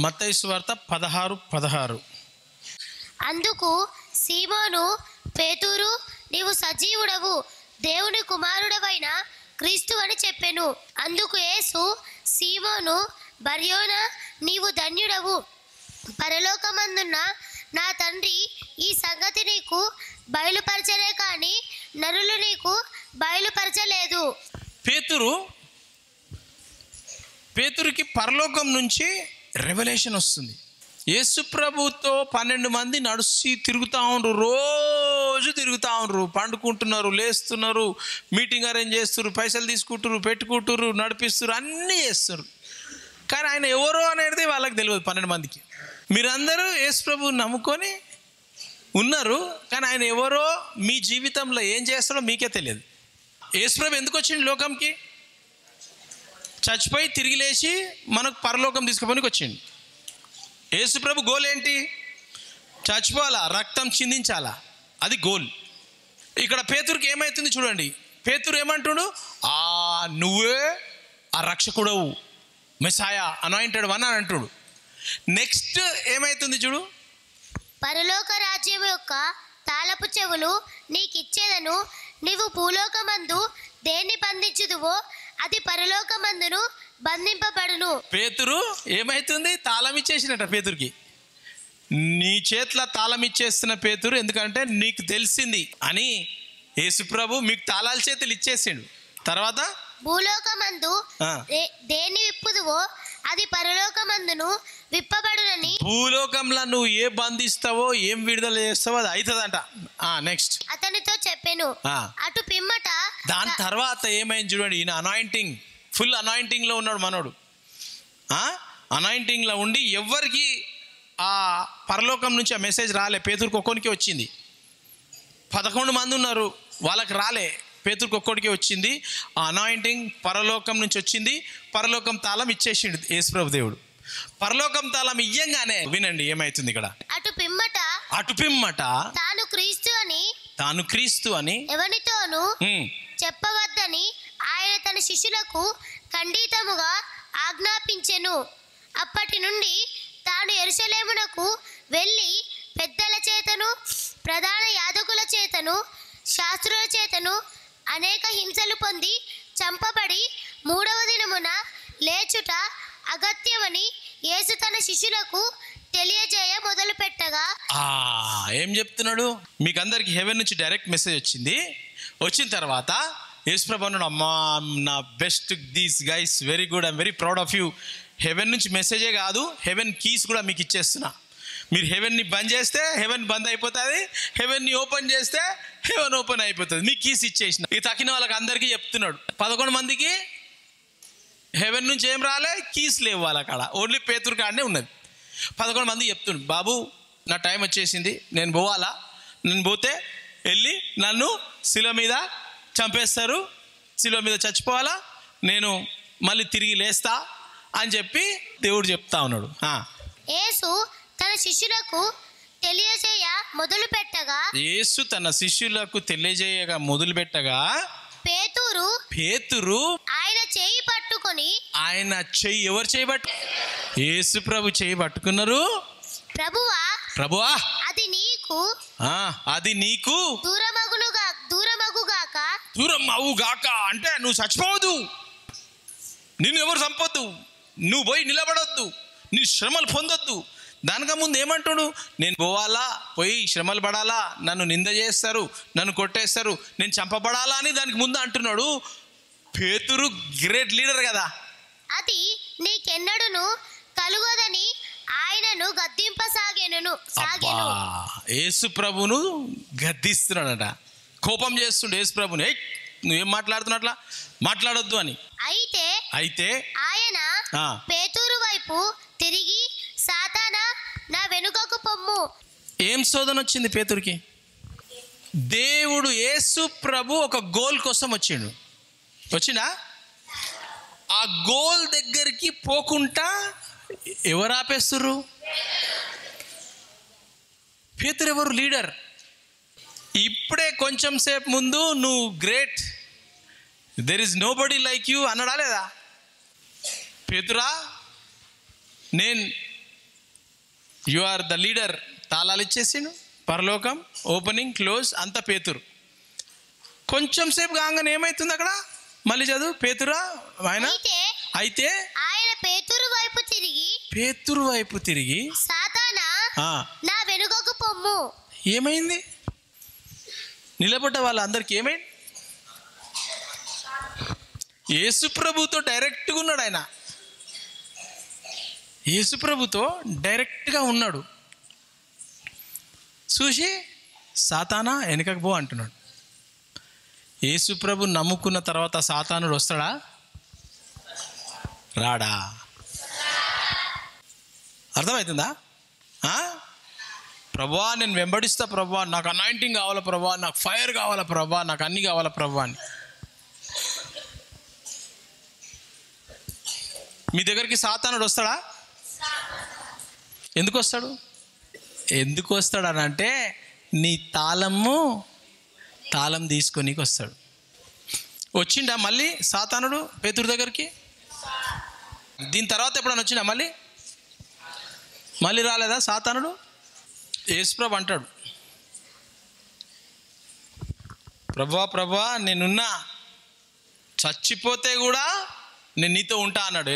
మత్తయి సువార్త 16:16. అందుకు సీమోను పేతురు, నీవు సజీవుడవు, దేవుని కుమారుడవైన క్రీస్తు అని చెప్పెను. అందుకు యేసు, సీమోను బర్యోనా, నీవు ధన్యుడవు, పరలోకమందున్న నా తండ్రి ఈ సంగతి నీకు బయలుపరచలే కానీ నరులు నీకు బయలుపరచలేదు. పేతురుకి పరలోకం నుంచి రెవల్యూషన్ వస్తుంది. యేసు ప్రభుతో 12 మంది నడిచి తిరుగుతూ ఉండరు, రోజు తిరుగుతూ ఉండరు, పండుకుంటున్నారు, లేస్తున్నారు, మీటింగ్ అరేంజ్ చేస్తున్నారు, పైసలు తీసుకుంటారు, పెట్టుకుంటారు, నడిపిస్తారు, అన్నీ చేస్తారు. కానీ ఆయన ఎవరో అనేది వాళ్ళకి తెలియదు. 12 మందికి మీరందరూ యేసు ప్రభువుని నమ్ముకొని ఉన్నారు, కానీ ఆయన ఎవరో మీ జీవితంలో ఏం చేస్తాడో మీకే తెలియదు. యేసు ప్రభు ఎందుకు వచ్చింది లోకంకి? చచ్చిపోయి తిరిగి లేచి మనకు పరలోకం తీసుకుపోనికి వచ్చింది. యేసు ప్రభు గోల్ ఏంటి? చచ్చిపోవాలా, రక్తం చిందించాలా, అది గోల్. ఇక్కడ పేతురుకి ఏమవుతుంది చూడండి. పేతురు ఏమంటుడు? నువ్వే ఆ రక్షకుడవు, మెస్సాయా, అనాయింటెడ్ వన్ అని అంటుడు. నెక్స్ట్ ఏమవుతుంది చూడు. పరలోక రాజ్యం యొక్క తాళపు చెవులు నీకిచ్చేదను, నీవు భూలోకమందు దేన్ని బంధించుదువో అది పరలోకమందును బంధింపబడును. పేతురు ఏమైతుంది? తాళం ఇచ్చేసినట్ట పేతురుకి. నీ చేతిలో తాళం ఇచ్చేస్తున్న పేతురు, ఎందుకంటే నీకు తెలిసింది అని యేసుప్రభు మీకు తాళాల చేతులు ఇచ్చేసిండు. తర్వాత భూలోకమందు దేన్ని విప్పుదువో అది పరలోకమందును విప్పబడునని. భూలోకంలో నువ్వు ఏ బంధిస్తావో ఏం విడుదల చేస్తావో అది అవుతుందంట. నెక్స్ట్ అతనితో చెప్పాను. అటు పిమ్మట దాని తర్వాత ఏమైంది చూడండి. ఈయన అనాయింటింగ్, ఫుల్ అనాయింటింగ్ లో ఉన్నాడు మనోడు. అనాయింటింగ్ లో ఉండి ఎవరికి ఆ పరలోకం నుంచి ఆ మెసేజ్ రాలే. పేతురుకి ఒక్కొనికి వచ్చింది. 11 మంది ఉన్నారు, వాళ్ళకి రాలే. పేతురుకి ఒక్కొక్కడికి వచ్చింది. ఆ అనాయింటింగ్ పరలోకం నుంచి వచ్చింది. పరలోకం తాళం ఇచ్చేసిండు యేసుప్రభు దేవుడు. పరలోకం తాళం ఇయ్యంగానే వినండి ఏమైతుంది ఇక్కడ. అటు పిమ్మట తాను క్రీస్తు అని ఎవరితోనూ చెప్పవద్దని ఆయన తన శిష్యులకు ఖండితముగా ఆజ్ఞాపించెను. అప్పటి నుండి తాను యెరూషలేమునకు వెళ్ళి పెద్దల చేతను ప్రధాన యాజకుల చేతను శాస్త్రుల చేతను అనేక హింసలు పొంది చంపబడి 3వ దినమున లేచుట అగత్యమని యేసు తన శిష్యులకు తెలియజేయ మొదలు పెట్టగా. ఏం చెప్తున్నాడు? మీకు అందరికి హెవెన్ నుంచి డైరెక్ట్ మెసేజ్ వచ్చింది. వచ్చిన తర్వాత యేసుప్రభు అన్నాడు, అమ్మా నా best these guys, very good, I'm very proud of you. Heaven నుంచి మెసేజే కాదు, హెవెన్ కీస్ కూడా మీకు ఇచ్చేస్తున్నా. మీరు హెవెన్ని బంద్ చేస్తే హెవెన్ బంద్ అయిపోతుంది, హెవెన్ని ఓపెన్ చేస్తే హెవెన్ ఓపెన్ అయిపోతుంది. మీ కీస్ ఇచ్చేసిన. ఈ తక్కిన వాళ్ళకి అందరికీ చెప్తున్నాడు. 11 మందికి హెవెన్ నుంచి ఏం రాలే, కీస్ లేవు వాళ్ళ కాడ, ఓన్లీ పేతురు కాడనే ఉన్నది. 11 మంది చెప్తున్నాడు, బాబు నా టైం వచ్చేసింది, నేను పోవాలా, నేను పోతే వెళ్ళి నన్ను శిలువ మీద చంపేస్తారు, శిలువ మీద చచ్చిపోవాలా, నేను మళ్ళీ తిరిగి లేస్తా అని చెప్పి దేవుడు చెప్తా ఉన్నాడు. యేసు తన శిష్యులకు తెలియజేయ మొదలు పెట్టగా పేతురు ఆయన చెయ్యి పట్టుకొని, ఆయన చెయ్యి, ఎవరు చేయి పట్టు? యేసు ప్రభు చేయి పట్టుకున్నారు. ప్రభువా అది నీకు దూరం అవుగాక. అంటే నువ్వు చచ్చిపోవద్దు, నిన్ను ఎవరు చంపొద్దు, నువ్వు పోయి నిలబడొద్దు, నీ శ్రమలు పొందొద్దు. దానిక ముందు ఏమంటాడు? నేను పోవాలా, పోయి శ్రమలు పడాలా, నన్ను నింద చేస్తారు, నన్ను కొట్టేస్తారు, నేను చంపబడాలా అని దానికి ముందు అంటున్నాడు. పేతురు గ్రేట్ లీడర్ కదా. అది నీకెన్నడును కలుగదని ఆయనను గద్దింపసాగెను. యేసు ప్రభును గద్దిస్తున్నాడట, కోపం చేస్తుండే యేసు ప్రభుని. నువ్వేం మాట్లాడుతున్నట్లా, మాట్లాడొద్దు అని. అయితే ఆయన పేతురు వైపు తిరిగి, సాతానా నా వెనుకకు పొమ్ము. ఏం శోధన వచ్చింది పేతురుకి? దేవుడు యేసు ప్రభు ఒక గోల్ కోసం వచ్చిండా? ఆ గోల్ దగ్గరికి పోకుండా ఎవరు ఆపేస్తుర్రు? పేతురు ఎవరు? లీడర్. ఇప్పుడే కొంచెం సేపు ముందు నువ్వు great, there is nobody like you అన్నాడా లేదా? పేతురా, నేను యు ఆర్ ద లీడర్. తాళాలు ఇచ్చేసిండు, పరలోకం ఓపెనింగ్ క్లోజ్ అంతా పేతురు. కొంచెం సేపు కాగానే ఏమవుతుంది అక్కడ? మళ్ళీ చదువు. పేతురా ఆయన అయితే ఆయన పేతురు వైపు తిరిగి సాతానా నా వెనుకకు పొమ్ము. ఏమైంది? నిలబడ్డ వాళ్ళందరికీ ఏమైంది? యేసుప్రభుతో డైరెక్ట్గా ఉన్నాడు ఆయన. యేసుప్రభుతో డైరెక్ట్గా ఉన్నాడు. చూసి సాతానా వెనుకకు పో అంటున్నాడు. యేసుప్రభు నమ్ముకున్న తర్వాత సాతానుడు వస్తాడా? రాడా? అర్థమవుతుందా? ప్రభువా నేను వెంబడిస్తా ప్రభువా, నాకు అనాయింటింగ్ కావాలా ప్రభువా, నాకు ఫైర్ కావాలా ప్రభువా, నాకు అన్నీ కావాలా ప్రభువా అని. మీ దగ్గరికి సాతానుడు వస్తాడా? ఎందుకు వస్తాడు? అని అంటే నీ తాళం తీసుకొనికి వస్తాడు. వచ్చిండా మళ్ళీ సాతానుడు పేతురు దగ్గరికి? దీని తర్వాత ఎప్పుడైనా వచ్చిండా? మళ్ళీ రాలేదా సాతానుడు? యేసుప్రభు అంటాడు, ప్రభువా నేనున్నా, చచ్చిపోతే కూడా నేను నీతో ఉంటా అన్నాడు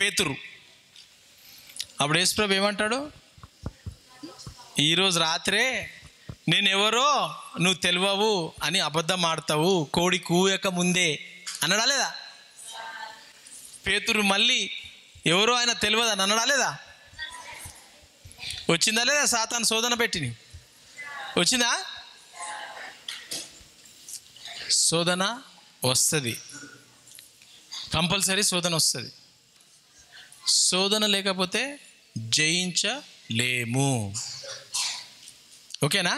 పేతురు. అప్పుడు యేసుప్రభు ఏమంటాడు? ఈరోజు రాత్రే నేనెవరో నువ్వు తెలియవు అని అబద్ధం ఆడతావు, కోడి కూయక ముందే అన్నాడా లేదా? పేతురు మళ్ళీ ఎవరో ఆయన తెలియదు అని అన్నాడా లేదా? వచ్చిందా లేదా సాతాను శోధన పెట్టిని? వచ్చిందా? శోధన వస్తుంది, కంపల్సరీ శోధన వస్తుంది. శోధన లేకపోతే జయించలేము. ఓకేనా?